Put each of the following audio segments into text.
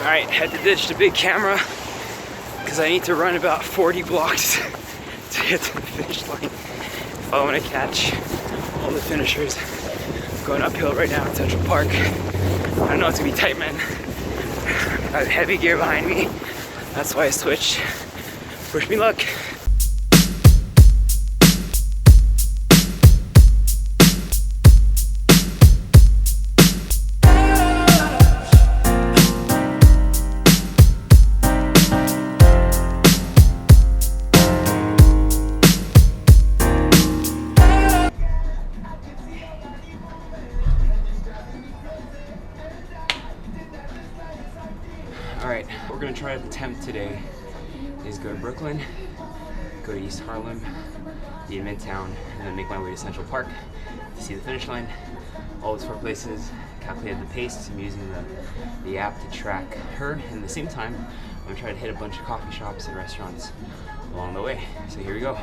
Alright, had to ditch the big camera because I need to run about 40 blocks to get to the finish line if I want to catch all the finishers. Going uphill right now in Central Park. I know it's gonna be tight, man. I have heavy gear behind me. That's why I switched. Wish me luck. Alright, what we're gonna try to attempt today is go to Brooklyn, go to East Harlem, be in Midtown, and then make my way to Central Park to see the finish line. All those 4 places, calculated the pace. I'm using the app to track her, and at the same time, I'm gonna try to hit a bunch of coffee shops and restaurants along the way. So here we go.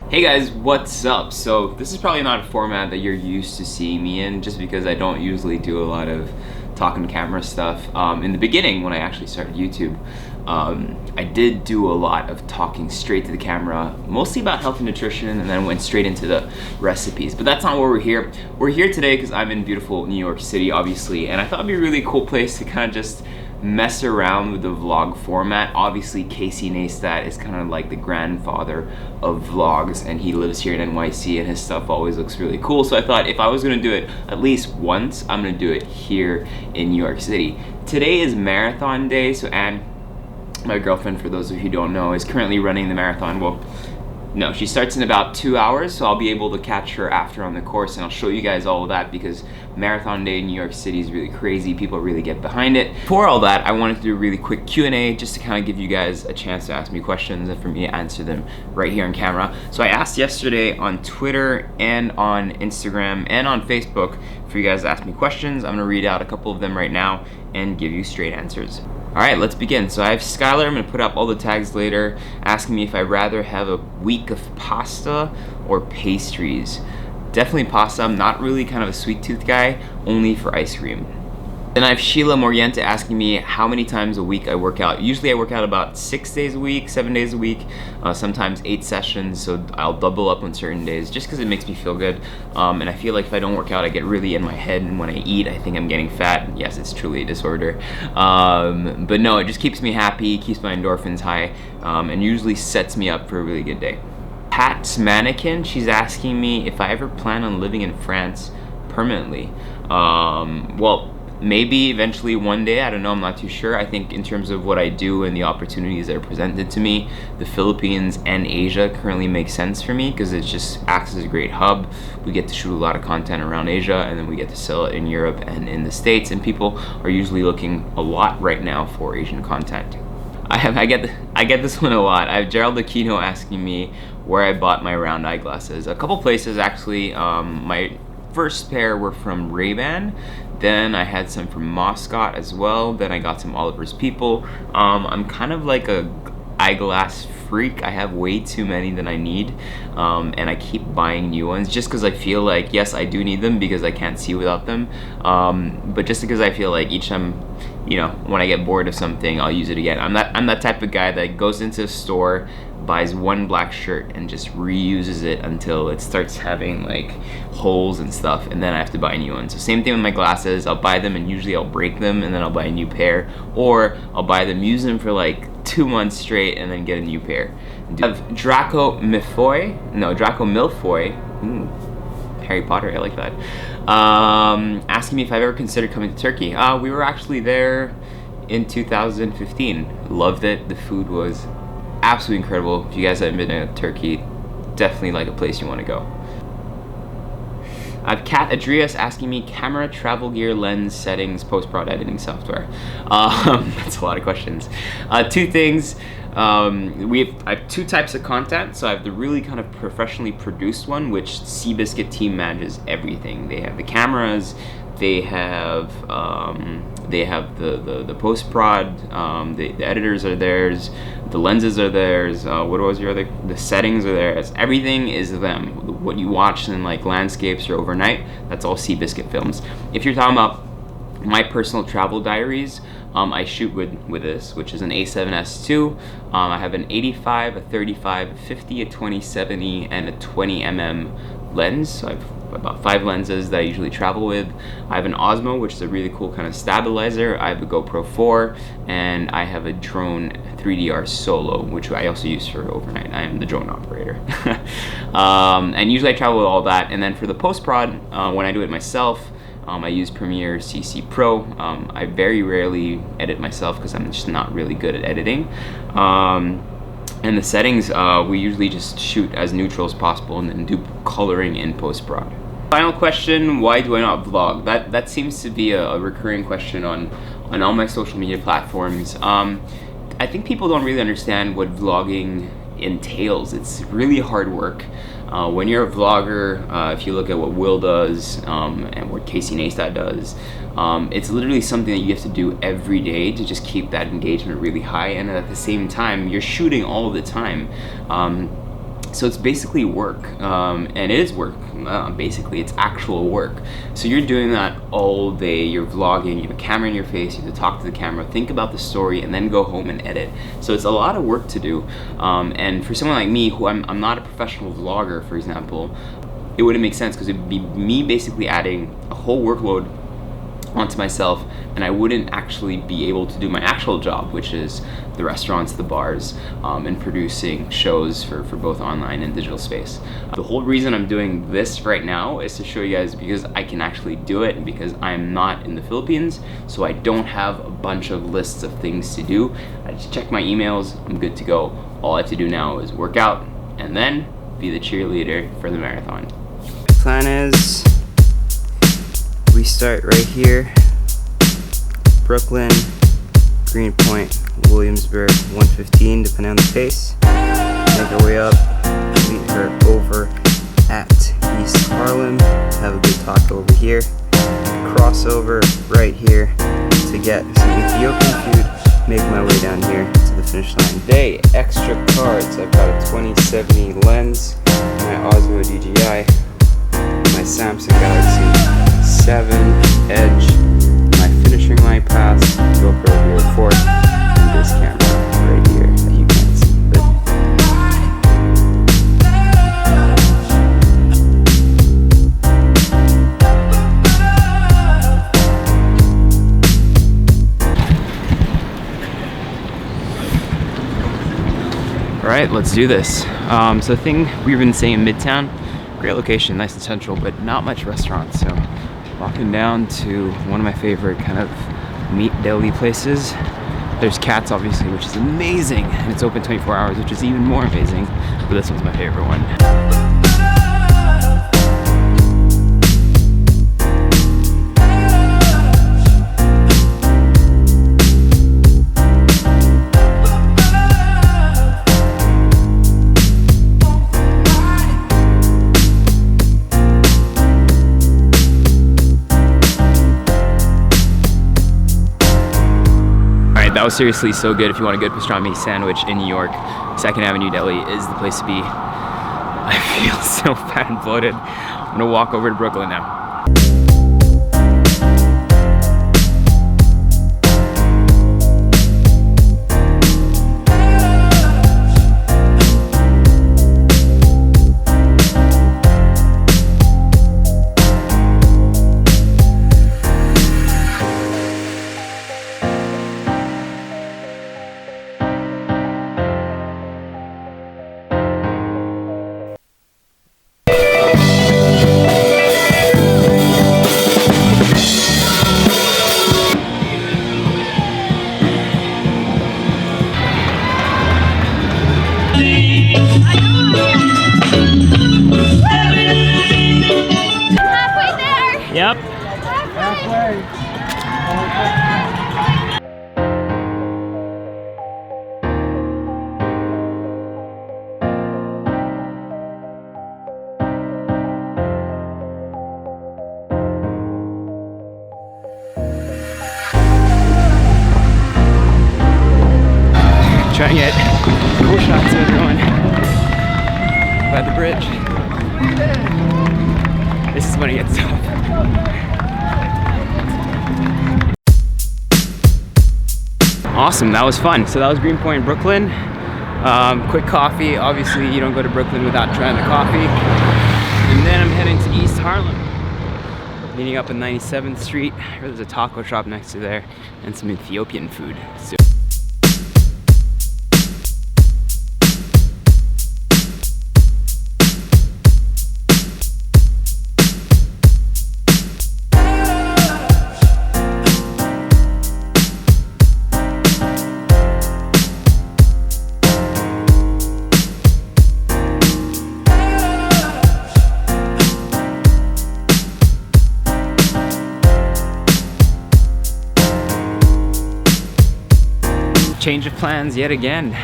Hey guys, what's up? So this is probably not a format that you're used to seeing me in, just because I don't usually do a lot of talking to camera stuff. In the beginning, when I actually started YouTube, I did do a lot of talking straight to the camera, mostly about health and nutrition, and then went straight into the recipes. But that's not why we're here. We're here today because I'm in beautiful New York City, obviously, and I thought it'd be a really cool place to kind of just mess around with the vlog format. Obviously, Casey Neistat is kind of like the grandfather of vlogs, and he lives here in NYC, and his stuff always looks really cool. So I thought if I was gonna do it at least once, I'm gonna do it here in New York City. Today is marathon day, so Anne, my girlfriend, for those of you who don't know, is currently running the marathon. Well, no, she starts in about 2 hours, so I'll be able to catch her after on the course, and I'll show you guys all of that because Marathon Day in New York City is really crazy. People really get behind it. For all that, I wanted to do a really quick Q&A just to kind of give you guys a chance to ask me questions and for me to answer them right here on camera. So I asked yesterday on Twitter and on Instagram and on Facebook for you guys to ask me questions. I'm gonna read out a couple of them right now and give you straight answers. All right, let's begin. So I have Skylar, I'm gonna put up all the tags later, asking me if I'd rather have a week of pasta or pastries. Definitely pasta. I'm not really kind of a sweet tooth guy, only for ice cream. Then I have Sheila Moriente asking me how many times a week I work out. Usually I work out about 6 days a week, 7 days a week, sometimes 8 sessions, so I'll double up on certain days just because it makes me feel good. And I feel like if I don't work out, I get really in my head, and when I eat, I think I'm getting fat. Yes, it's truly a disorder. But no, it just keeps me happy, keeps my endorphins high, and usually sets me up for a really good day. Pat's Mannequin, she's asking me if I ever plan on living in France permanently. Well, maybe eventually one day, I don't know, I'm not too sure. I think in terms of what I do and the opportunities that are presented to me, the Philippines and Asia currently make sense for me because it just acts as a great hub. We get to shoot a lot of content around Asia, and then we get to sell it in Europe and in the States, and people are usually looking a lot right now for Asian content. I get this one a lot. I have Gerald Aquino asking me where I bought my round eyeglasses. A couple places actually. My first pair were from Ray-Ban. Then I had some from Moscot as well. Then I got some Oliver's People. I'm kind of like a eyeglass freak. I have way too many than I need, and I keep buying new ones just because I feel like, yes, I do need them because I can't see without them, but just because I feel like each time, you know, when I get bored of something, I'll use it again. I'm that type of guy that goes into a store, buys one black shirt, and just reuses it until it starts having like holes and stuff, and then I have to buy a new one. So same thing with my glasses. I'll buy them and usually I'll break them, and then I'll buy a new pair, or I'll buy them, use them for like 2 months straight, and then get a new pair. I have Draco Milfoy. Harry Potter, I like that. Asking me if I've ever considered coming to Turkey. We were actually there in 2015. Loved it. The food was absolutely incredible. If you guys haven't been to Turkey, definitely like a place you want to go. I have Kat Adrias asking me camera, travel gear, lens, settings, post-prod editing software. That's a lot of questions. 2 things. I have 2 types of content. So I have the really kind of professionally produced one, which Seabiscuit team manages everything. They have the cameras, they have the post prod, the editors are theirs, the lenses are theirs. What was your other? The settings are theirs. Everything is them. What you watch in like landscapes or overnight, that's all Seabiscuit films. If you're talking about my personal travel diaries, I shoot with this, which is an A7S II. I have an 85, a 35, a 50, a 20-70, and a 20mm lens. So I have about 5 lenses that I usually travel with. I have an Osmo, which is a really cool kind of stabilizer. I have a GoPro 4, and I have a drone 3DR Solo, which I also use for overnight. I am the drone operator. And usually I travel with all that. And then for the post-prod, when I do it myself, I use Premiere CC Pro. I very rarely edit myself because I'm just not really good at editing. And the settings, we usually just shoot as neutral as possible and then do coloring in post-prod. Final question, why do I not vlog? That seems to be a recurring question on all my social media platforms. I think people don't really understand what vlogging entails. It's really hard work. When you're a vlogger, if you look at what Will does and what Casey Neistat does, it's literally something that you have to do every day to just keep that engagement really high, and at the same time you're shooting all the time. So it's basically work, and it is work. Basically, it's actual work. So you're doing that all day. You're vlogging, you have a camera in your face, you have to talk to the camera, think about the story, and then go home and edit. So it's a lot of work to do. And for someone like me, who I'm not a professional vlogger, for example, it wouldn't make sense because it would be me basically adding a whole workload onto myself, and I wouldn't actually be able to do my actual job, which is the restaurants, the bars, and producing shows for both online and digital space. The whole reason I'm doing this right now is to show you guys, because I can actually do it, and because I'm not in the Philippines, so I don't have a bunch of lists of things to do. I just check my emails, I'm good to go. All I have to do now is work out and then be the cheerleader for the marathon. The plan is, we start right here, Brooklyn, Greenpoint, Williamsburg, 115 depending on the pace. Make our way up, meet her over at East Harlem, have a good talk over here, crossover right here to get some Ethiopian food, make my way down here to the finish line. Today, extra cards. I've got a 2070 lens, my Osmo DJI, my Samsung Galaxy 7 Edge, my finishing line pass, GoPro Hero 4, and this camera right here that you can't see. Alright, let's do this. So the thing we've been saying in Midtown, great location, nice and central, but not much restaurants. So walking down to one of my favorite kind of meat deli places. There's Katz, obviously, which is amazing, and it's open 24 hours, which is even more amazing, but this one's my favorite one. That was seriously so good. If you want a good pastrami sandwich in New York, 2nd Avenue Deli is the place to be. I feel so fat and bloated. I'm gonna walk over to Brooklyn now. Yep. Halfway. Trying to get cool shots of everyone by the bridge. This is when it gets tough. Awesome, that was fun. So that was Greenpoint, Brooklyn. Quick coffee. Obviously, you don't go to Brooklyn without trying the coffee. And then I'm heading to East Harlem. Meeting up on 97th Street. There's a taco shop next to there and some Ethiopian food. So change of plans yet again.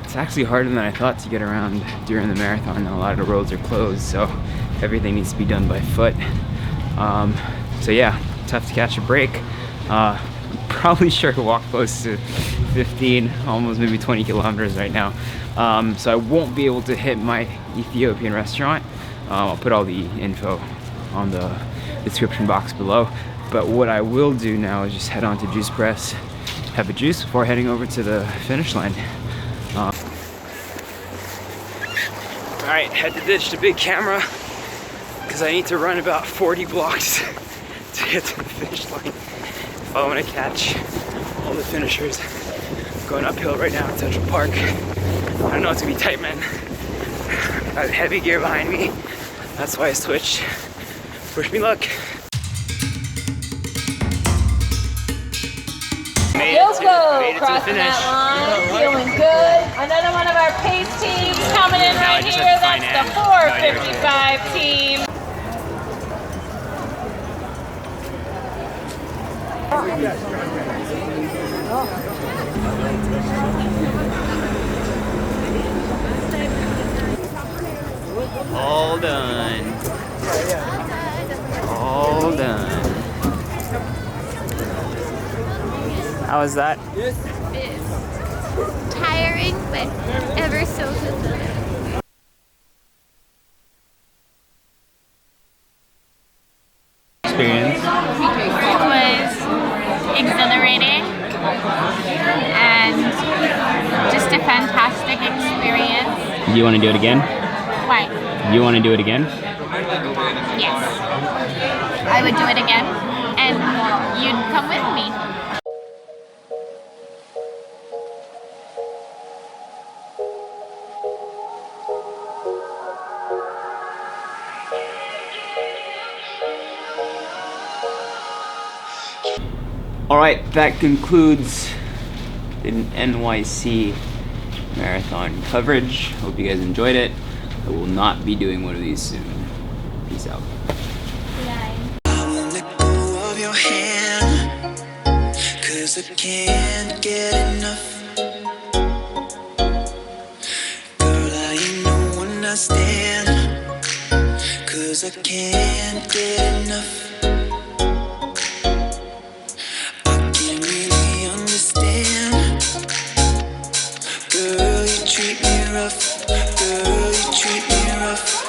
It's actually harder than I thought to get around during the marathon. A lot of the roads are closed, so everything needs to be done by foot. So yeah, tough to catch a break. I'm probably sure to walk close to 15, almost maybe 20 kilometers right now. So I won't be able to hit my Ethiopian restaurant. I'll put all the info on the description box below. But what I will do now is just head on to Juice Press, have a juice before heading over to the finish line. Alright, had to ditch the big camera because I need to run about 40 blocks to get to the finish line if I want to catch all the finishers. Going uphill right now in Central Park. I know it's gonna be tight, man. Got heavy gear behind me. That's why I switched. Wish me luck. Made it crossing that line, feeling good. Another one of our pace teams coming in right here. That's the 4:55 team. All done. All done. How was that? It's tiring, but ever so fulfilling. Experience? It was exhilarating and just a fantastic experience. Do you want to do it again? Why? You want to do it again? Yes. I would do it again, and you'd come with me. Alright, that concludes the NYC marathon coverage. Hope you guys enjoyed it. I will not be doing one of these soon. Peace out. I won't let go of your hand, 'cause I can't get enough. Girl, I ain't no one night stand, 'cause I can't get enough. Girl, you treat me rough.